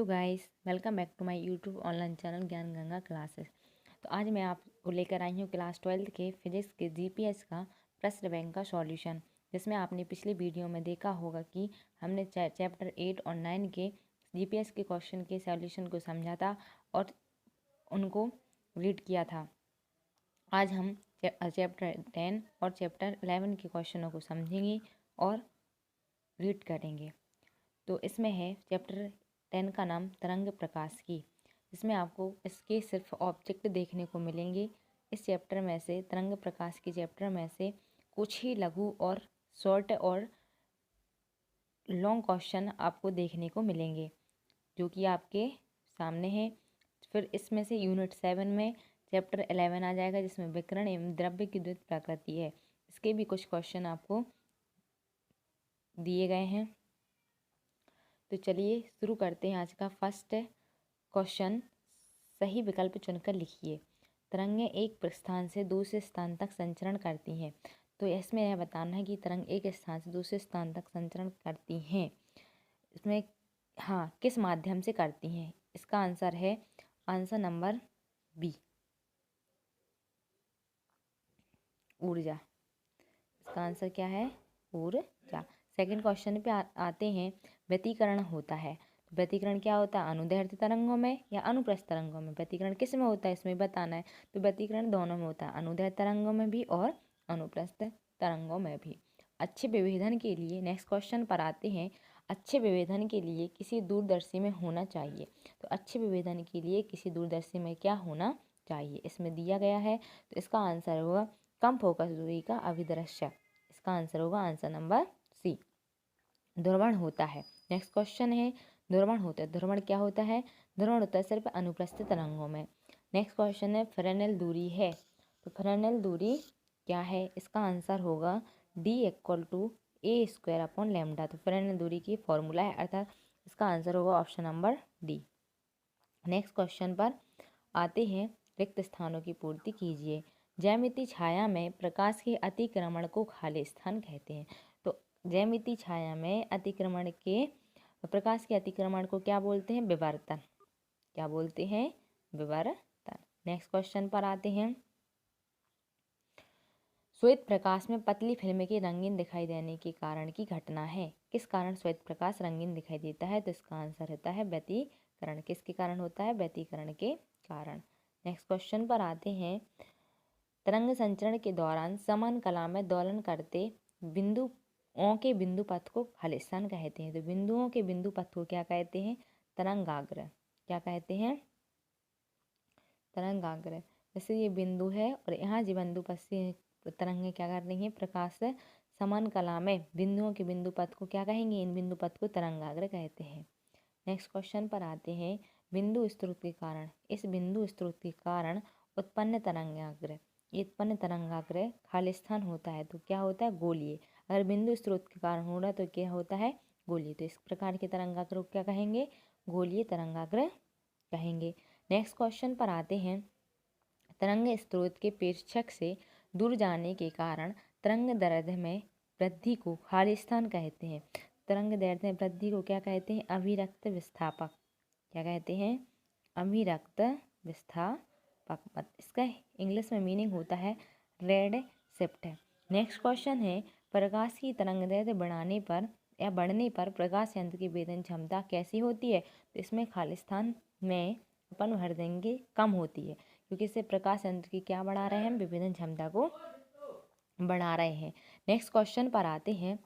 Hello guys, welcome back to my YouTube online channel Gyan Ganga classes. तो आज मैं आपको लेकर आई हूँ क्लास 12th के फिजिक्स के जीपीएस का प्रश्न बैंक का सॉल्यूशन, जिसमें आपने पिछले वीडियो में देखा होगा कि हमने चैप्टर 8 और 9 के जीपीएस के क्वेश्चन के सॉल्यूशन को समझा था और उनको रीड किया था। आज हम चैप्टर 10 और चैप्टर 11 के क्वेश्चनों को समझेंगे और रीड करेंगे। तो इसमें है चैप्टर 10 का नाम तरंग प्रकाश की। इसमें आपको इसके सिर्फ ऑब्जेक्ट देखने को मिलेंगे। इस चैप्टर में से तरंग प्रकाश के चैप्टर में से कुछ ही लघु और शॉर्ट और लॉन्ग क्वेश्चन आपको देखने को मिलेंगे, जो कि आपके सामने है। फिर इसमें से यूनिट 7 में चैप्टर 11 आ जाएगा, जिसमें विकिरण एवं द्रव्य की द्वैत प्रकृति है। इसके भी कुछ क्वेश्चन आपको दिए गए हैं। तो चलिए शुरू करते हैं। आज का फर्स्ट क्वेश्चन, सही विकल्प चुनकर लिखिए। तरंगें एक स्थान से दूसरे स्थान तक संचरण करती हैं। तो इसमें यह बताना है कि तरंग एक स्थान से दूसरे स्थान तक संचरण करती हैं। इसमें किस माध्यम से करती हैं? इसका आंसर है आंसर नंबर बी, ऊर्जा। इसका आंसर क्या है? ऊर्जा। सेकंड क्वेश्चन पे आते हैं। व्यतिकरण होता है। तो व्यतिकरण क्या होता है? अनुदैर्ध्य तरंगों में या अनुप्रस्थ तरंगों में? व्यतिकरण किस में होता है इसमें बताना है। तो व्यतिकरण दोनों में होता है, अनुदैर्ध्य तरंगों में भी और अनुप्रस्थ तरंगों में भी। अच्छे विभेदन के लिए नेक्स्ट क्वेश्चन पर आते हैं। अच्छे विभेदन के लिए किसी दूरदर्शी में होना चाहिए। तो अच्छे विभेदन के लिए किसी दूरदर्शी में क्या होना चाहिए, इसमें दिया गया है। तो इसका आंसर होगा कम फोकस दूरी का अभिदृश्य। इसका आंसर होगा आंसर नंबर सी, ध्रुवण होता है। नेक्स्ट क्वेश्चन है, ध्रुवण होता है। ध्रुवण क्या होता है? ध्रुवण होता है सिर्फ अनुप्रस्थ तरंगों में। नेक्स्ट क्वेश्चन है, फ्रेनेल दूरी है। तो फ्रेनेल दूरी क्या है? इसका आंसर होगा D = a² तो फ्रेनेल दूरी की फॉर्मूला है, अर्थात इसका आंसर होगा option number D. Next question पर आते हैं। रिक्त स्थानों की पूर्ति कीजिए। ज्यामितीय छाया में प्रकाश के अतिक्रमण को खाली स्थान कहते हैं। तो ज्यामितीय छाया में अतिक्रमण के प्रकाश के अतिक्रमण को क्या बोलते हैं? विवर्तन। क्या बोलते हैं? विवर्तन। नेक्स्ट क्वेश्चन पर आते हैं। श्वेत प्रकाश में पतली फिल्म के रंगीन दिखाई देने के कारण की घटना है। किस कारण श्वेत प्रकाश रंगीन दिखाई देता है? तो इसका आंसर होता है व्यतिकरण। किसके कारण होता है? व्यतिकरण के कारण। नेक्स्ट क्वेश्चन पर आते हैं। तरंग संचरण के दौरान समान कला में दोलन करते बिंदुओं के बिंदु पथ को खाली स्थान कहते हैं। तो बिंदुओं के बिंदु पथ को क्या कहते हैं? तरंगाग्र। क्या कहते हैं? तरंगाग्र। जैसे ये बिंदु है और यहाँ जी बिंदु पथ से तरंगें क्या कर रही हैं? प्रकाश से समान कला में बिंदुओं के बिंदु पथ को क्या कहेंगे? इन बिंदु पथ को तरंगाग्र कहते हैं। नेक्स्ट क्वेश्चन पर आते हैं। बिंदु स्रोत के कारण, इस बिंदु स्रोत के कारण उत्पन्न तरंगाग्र, उत्पन्न तरंगाग्र खाली स्थान होता है। तो क्या होता है? गोलीय। अगर बिंदु स्रोत के कारण हो रहा तो क्या होता है? गोलीय। तो इस प्रकार के तरंगाग्र को क्या कहेंगे? गोलीय तरंगाग्र कहेंगे। नेक्स्ट क्वेश्चन पर आते हैं। तरंग स्रोत के प्रेक्षक से दूर जाने के कारण तरंग दैर्ध्य में वृद्धि को खाली स्थान कहते हैं। तरंग दैर्ध्य में वृद्धि को क्या कहते हैं? अभिरक्त विस्थापक। क्या कहते हैं? अभिरक्त विस्थापक। इसका इंग्लिश में मीनिंग होता है रेड शिफ्ट। नेक्स्ट क्वेश्चन है। प्रकाश की तरंग दैर्ध्य बढ़ाने पर या बढ़ने पर प्रकाश यंत्र की वेदन क्षमता कैसी होती है? तो इसमें खाली स्थान में अपन भर देंगे कम होती है, क्योंकि इससे प्रकाश यंत्र की क्या बढ़ा रहे हैं? विभेदन क्षमता को बढ़ा रहे हैं। नेक्स्ट क्वेश्चन पर आते हैं।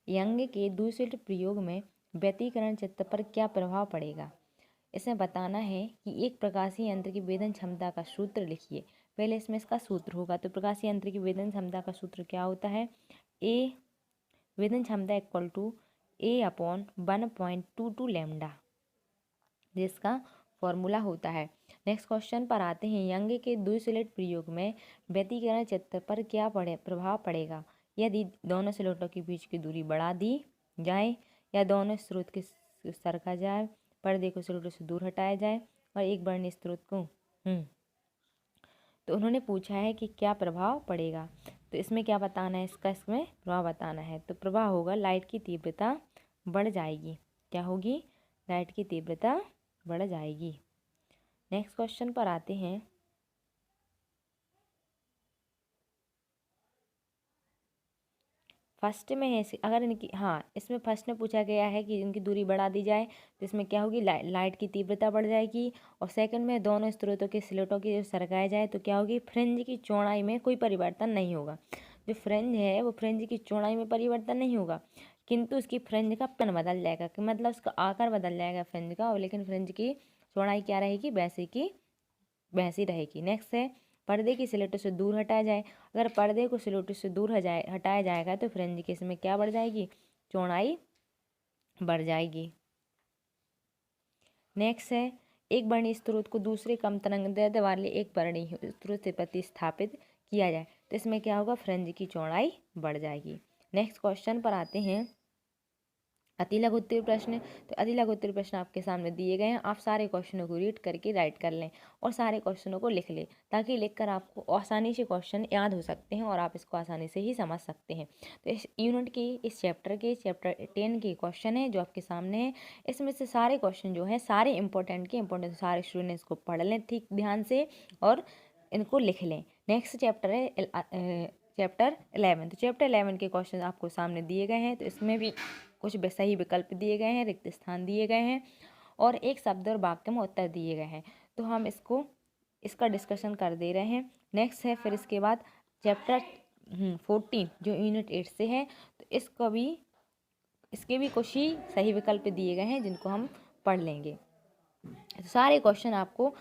यंग के दूसरे प्रयोग में व्यतिकरण चित्र पर क्या प्रभाव पड़ेगा? इसमें बताना है कि एक प्रकाशीय यंत्र की वेदन क्षमता का सूत्र लिखिए। पहले इसमें इसका सूत्र होगा। तो प्रकाशीय यंत्र की वेदन क्षमता का सूत्र क्या होता है? ए वेदन क्षमता = A/1.22 लैम्डा, जिसका फॉर्मूला होता है। नेक्स्ट क्वेश्चन पर आते हैं। यंग के द्विस्लेट प्रयोग में व्यतिकरण चित्र पर क्या प्रभाव पड़ेगा? यदि दोनों स्लेटों के बीच की दूरी बढ़ा दी जाए या दोनों स्रोत के सरका जाए, पर्दे को स्लेटों से दूर हटाया जाए और एक वर्णीय स्रोत को तो उन्होंने पूछा है कि क्या प्रभाव पड़ेगा। तो इसमें क्या बताना है? इसमें प्रभाव बताना है। तो प्रभाव होगा लाइट की तीव्रता बढ़ जाएगी। क्या होगी? लाइट की तीव्रता बढ़ जाएगी। नेक्स्ट क्वेश्चन पर आते हैं। फर्स्ट में है, अगर इनकी, हाँ इसमें फर्स्ट में पूछा गया है कि इनकी दूरी बढ़ा दी जाए तो इसमें क्या होगी, लाइट की तीव्रता बढ़ जाएगी। और सेकंड में दोनों स्रोतों के स्लेटों की सरकाया जाए तो क्या होगी, फ्रिंज की चौड़ाई में कोई परिवर्तन नहीं होगा। जो फ्रिंज है वो फ्रिंज की चौड़ाई में परिवर्तन नहीं होगा, किंतु उसकी फ्रिंज का पैटर्न बदल जाएगा, कि मतलब उसका आकार बदल जाएगा फ्रिंज का, और लेकिन फ्रिंज की चौड़ाई क्या रहेगी, वैसे की वैसी रहेगी। नेक्स्ट है, पर्दे की स्लेटों से दूर हटाया जाए। अगर पर्दे को स्लेटों से दूर हटाया जाएगा तो फ्रिंज की इसमें क्या बढ़ जाएगी, चौड़ाई बढ़ जाएगी। नेक्स्ट है, एक वर्णीय स्रोत को दूसरे कम तरंगदैर्ध्य वाले एक वर्णीय स्रोत से प्रतिस्थापित किया जाए तो इसमें क्या होगा, फ्रिंज की चौड़ाई बढ़ जाएगी। नेक्स्ट क्वेश्चन पर आते हैं। अति लघु उत्तरीय प्रश्न। तो अति लघु उत्तरीय प्रश्न आपके सामने दिए गए हैं, आप सारे क्वेश्चनों को रीड करके राइट कर लें और सारे क्वेश्चनों को लिख लें, ताकि लिखकर आपको आसानी से क्वेश्चन याद हो सकते हैं और आप इसको आसानी से ही समझ सकते हैं। तो इस यूनिट की, इस चैप्टर 10 के क्वेश्चन है जो आपके सामने है। इसमें से सारे क्वेश्चन जो है, सारे इंपॉर्टेंट सारे स्टूडेंट इसको पढ़ लें ठीक ध्यान से और इनको लिख लें। नेक्स्ट चैप्टर है चैप्टर 11। तो चैप्टर 11 के क्वेश्चन आपको सामने दिए गए हैं। तो इसमें भी कुछ सही विकल्प दिए गए हैं, रिक्त स्थान दिए गए हैं और एक शब्द और वाक्य में उत्तर दिए गए हैं। तो हम इसका डिस्कशन कर दे रहे हैं। नेक्स्ट है फिर इसके बाद चैप्टर 14 जो यूनिट 8 से है। तो इसके भी कुछ ही सही विकल्प दिए गए हैं जिनको हम पढ़ लेंगे। तो सारे क्वेश्चन आपको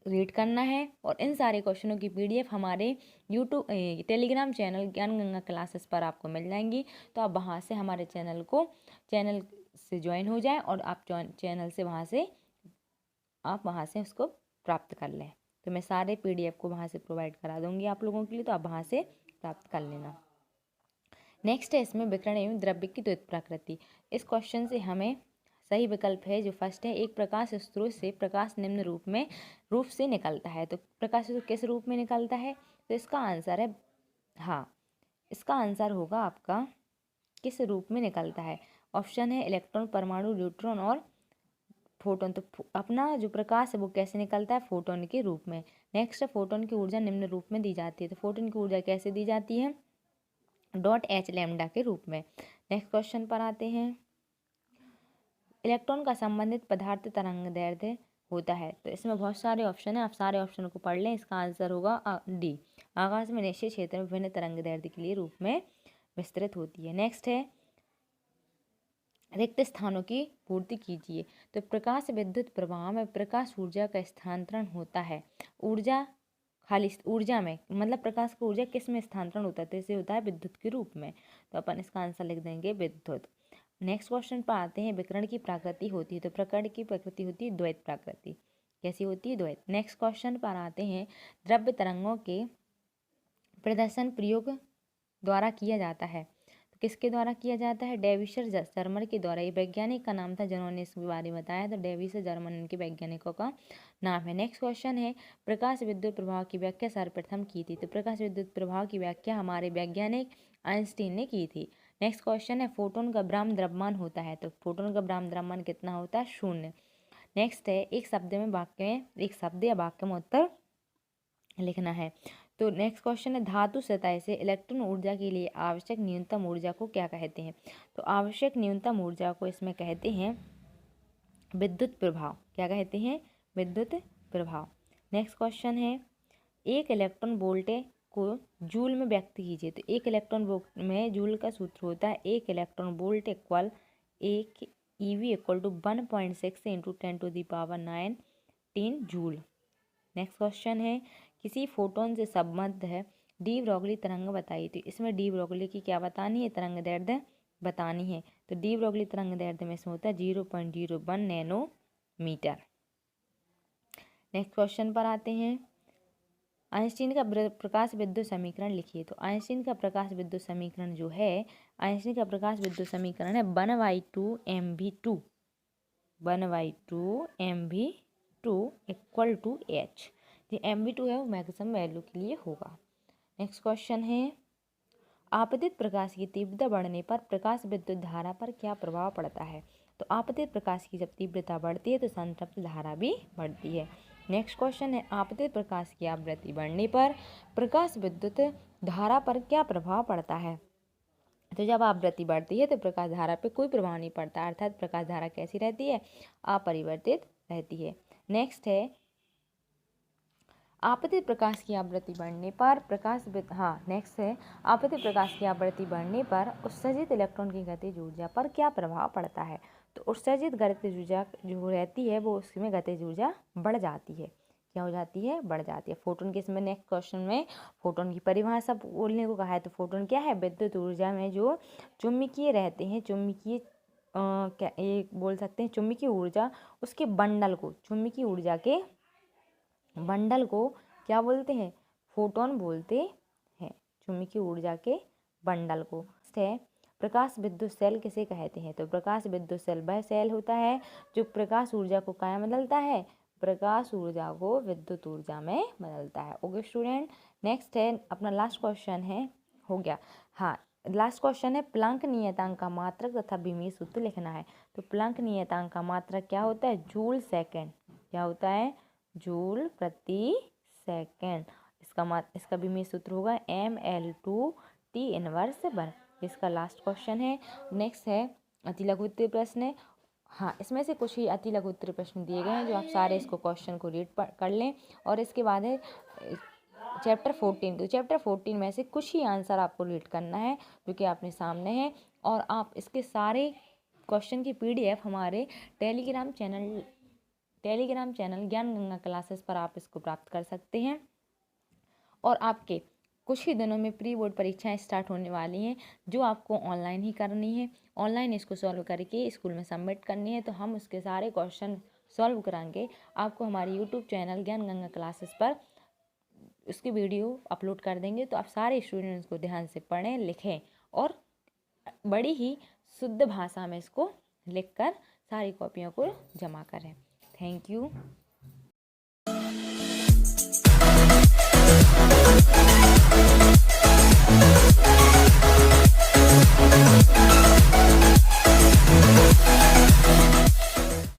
रीड करना है और इन सारे क्वेश्चनों की पीडीएफ हमारे YouTube Telegram channel Gyan Ganga classes पर आपको मिल जाएंगी। तो आप वहाँ से हमारे चैनल से ज्वाइन हो जाएं और आप चैनल से वहाँ से उसको प्राप्त कर लें। तो मैं सारे पीडीएफ को वहाँ से प्रोवाइड करा दूँगी आप लोगों के लिए, तो आप वहाँ से प्राप्त कर लेना। नेक्स्ट है इसमें विकिरण एवं द्रव्य की द्वैत प्रकृति। इस क्वेश्चन से हमें सही विकल्प है जो फर्स्ट है, एक प्रकाश स्रोत से प्रकाश निम्न रूप से निकलता है। तो प्रकाश स्रोत किस रूप में निकलता है, तो इसका आंसर है, हाँ इसका आंसर होगा आपका किस रूप में निकलता है। ऑप्शन है इलेक्ट्रॉन, परमाणु, न्यूट्रॉन और फोटोन। तो अपना जो प्रकाश है वो कैसे निकलता है, फोटोन के रूप में। नेक्स्ट, फोटोन की ऊर्जा निम्न रूप में दी जाती है। तो फोटोन की ऊर्जा कैसे दी जाती है, .h लैम्डा के रूप में। नेक्स्ट क्वेश्चन पर आते हैं। इलेक्ट्रॉन का संबंधित पदार्थ तरंगदैर्ध्य होता है। तो इसमें बहुत सारे ऑप्शन है, आप सारे ऑप्शन को पढ़ लें। इसका आंसर होगा डी, आकाश में निश्चित क्षेत्र में विभिन्न तरंगदैर्ध्य के लिए रूप में विस्तृत होती है। नेक्स्ट है रिक्त स्थानों की पूर्ति कीजिए। तो प्रकाश विद्युत प्रवाह में प्रकाश ऊर्जा का स्थानांतरण होता है। खाली ऊर्जा में, मतलब प्रकाश की ऊर्जा किस में स्थानांतरण होता है, तो इसे होता है विद्युत के रूप में। तो अपन इसका आंसर लिख देंगे विद्युत। नेक्स्ट क्वेश्चन पर आते हैं। विकिरण की प्रकृति होती है, तो प्रकरण की प्रकृति होती है द्वैत प्रकृति। कैसी होती है, द्वैत। नेक्स्ट क्वेश्चन पर आते हैं। द्रव्य तरंगों के प्रदर्शन प्रयोग द्वारा किया जाता है। तो किसके द्वारा किया जाता है, डेविसर जर्मर के द्वारा। ये वैज्ञानिक का नाम था जिन्होंने इसके बारे में बताया। तो डेविसर जर्मन इनके वैज्ञानिकों का नाम है। नेक्स्ट क्वेश्चन है। प्रकाश विद्युत प्रभाव की व्याख्या सर्वप्रथम की थी। तो प्रकाश विद्युत प्रभाव की व्याख्या हमारे वैज्ञानिक आइंस्टीन ने की थी। नेक्स्ट क्वेश्चन है। फोटोन का ब्रह्म द्रव्यमान होता है। तो फोटोन का ब्रह्म द्रव्यमान कितना होता है, 0। नेक्स्ट है एक शब्द या वाक्य में उत्तर लिखना है। तो नेक्स्ट क्वेश्चन है। धातु सतह से इलेक्ट्रॉन ऊर्जा के लिए आवश्यक न्यूनतम ऊर्जा को क्या कहते हैं। तो आवश्यक न्यूनतम ऊर्जा को इसमें कहते हैं विद्युत प्रभाव। क्या कहते हैं, विद्युत प्रभाव। नेक्स्ट क्वेश्चन है। एक इलेक्ट्रॉन वोल्ट को जूल में व्यक्त कीजिए। तो एक इलेक्ट्रॉन वोल्ट में जूल का सूत्र होता है, एक इलेक्ट्रॉन वोल्ट इक्वल एक EV equal to 1.6 × 10⁹ joule. Next question है। किसी फोटोन से संबद्ध है डी ब्रोगली तरंग बताइए। तो इसमें डी ब्रोगली की क्या बतानी है, तरंगदैर्ध्य बतानी है। तो डी ब्रोगली तरंगदैर्ध्य में इसमें होता है 0.01 नैनोमीटर। नेक्स्ट क्वेश्चन पर आते हैं। आइंस्टीन का प्रकाश विद्युत समीकरण लिखिए। तो आइंस्टीन का प्रकाश विद्युत समीकरण जो है, आइंस्टीन का प्रकाश विद्युत समीकरण है 1/2 mv2 इक्वल टू h। जो mv2 है वो मैक्सिमम वैल्यू के लिए होगा। नेक्स्ट क्वेश्चन है। आपतित प्रकाश की तीव्रता बढ़ने पर प्रकाश विद्युत धारा पर क्या प्रभाव पड़ता है। तो आपतित प्रकाश की जब तीव्रता बढ़ती है तो संतृप्त धारा भी बढ़ती है। नेक्स्ट क्वेश्चन है, आपतित प्रकाश की आवृत्ति बढ़ने पर प्रकाश विद्युत धारा पर क्या प्रभाव पड़ता है? तो जब आवृत्ति बढ़ती है तो प्रकाश धारा पे कोई प्रभाव नहीं पड़ता, अर्थात प्रकाश धारा कैसी रहती है? अपरिवर्तित रहती है। नेक्स्ट है, आपतित प्रकाश की आवृत्ति बढ़ने पर नेक्स्ट है, आपतित प्रकाश की आवृत्ति बढ़ने पर उत्सर्जित इलेक्ट्रॉन की गतिज ऊर्जा पर क्या प्रभाव पड़ता है? तो उत्सर्जित गतिज ऊर्जा जो रहती है वो उसमें गतिज ऊर्जा बढ़ जाती है। क्या हो जाती है? बढ़ जाती है। फोटोन के इसमें नेक्स्ट क्वेश्चन में फोटोन की परिभाषा बोलने को कहा है। तो फोटोन क्या है? विद्युत ऊर्जा में जो चुंबकीय रहते हैं, चुंबकीय क्या ये बोल सकते हैं, चुंबकीय ऊर्जा उसके बंडल को, चुंबकीय ऊर्जा के बंडल को क्या बोलते हैं? फोटोन बोलते हैं, चुंबकीय ऊर्जा के बंडल को। है प्रकाश विद्युत सेल किसे कहते हैं? तो प्रकाश विद्युत सेल वह सेल होता है जो प्रकाश ऊर्जा को क्या बदलता है? प्रकाश ऊर्जा को विद्युत ऊर्जा में बदलता है। ओके स्टूडेंट, नेक्स्ट है अपना लास्ट क्वेश्चन है, हो गया। हाँ, लास्ट क्वेश्चन है, प्लैंक नियतांक का मात्रक तथा बीमीय सूत्र लिखना है। तो प्लैंक नियतांक का मात्रक क्या होता है? Joule second. क्या होता है? जूल प्रति सेकेंड। इसका बीमीय सूत्र होगा mL2T इनवर्स वर्ग। इसका लास्ट क्वेश्चन है। नेक्स्ट है अति लघु उत्तरीय प्रश्न है। हाँ, इसमें से कुछ ही अति लघु उत्तरीय प्रश्न दिए गए हैं जो आप सारे इसको क्वेश्चन को रीड कर लें। और इसके बाद है चैप्टर 14। तो चैप्टर 14 में से कुछ ही आंसर आपको रीड करना है जो कि आपने सामने है। और आप इसके सारे क्वेश्चन की PDF हमारे Telegram channel Gyan Ganga classes पर आप इसको प्राप्त कर सकते हैं। और आपके कुछ ही दिनों में प्री बोर्ड परीक्षाएं स्टार्ट होने वाली हैं जो आपको ऑनलाइन ही करनी है। ऑनलाइन इसको सॉल्व करके स्कूल में सबमिट करनी है। तो हम उसके सारे क्वेश्चन सॉल्व कराएंगे आपको हमारे YouTube channel Gyan Ganga classes पर उसकी वीडियो अपलोड कर देंगे। तो आप सारे स्टूडेंट्स को ध्यान से पढ़ें, लिखें और बड़ी ही शुद्ध भाषा में इसको लिखकर सारी कॉपियों को जमा करें। Thank you.